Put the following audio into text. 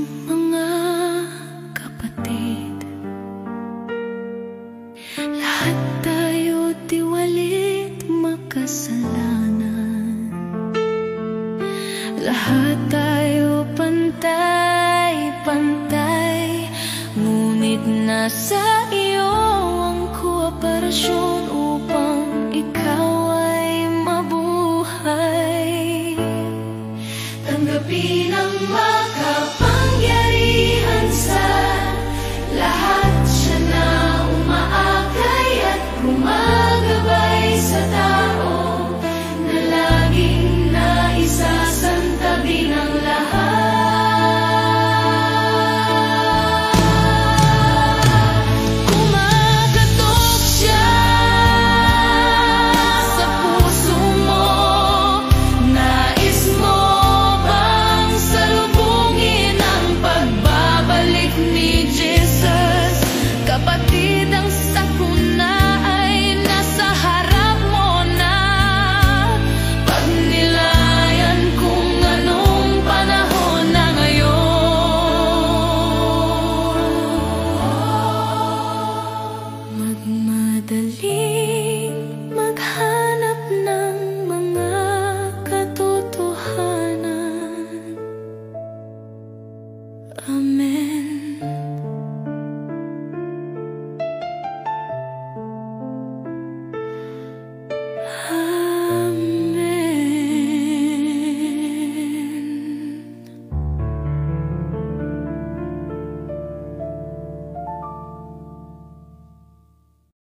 mga kapatid, lahat tayo tiwalit makasalanan. Lahat tayo pantay-pantay, ngunit nasa iyo ang kooperasyon upang ikaw ay mabuhay. Tanggapin ang makapangyarihan sa lahat, siya na umaakay at gumagabay sa tao na laging naisasantabi ng lahat. Kumakatok siya sa puso mo, nais mo bang salubungin ang pagbabalik ni Jesus? Kapatid, ang sakuna ay nasa harap mo na. Pagnilayan kung anong panahon na ngayon. Magmadaling maghanap ng mga katotohanan. Amen.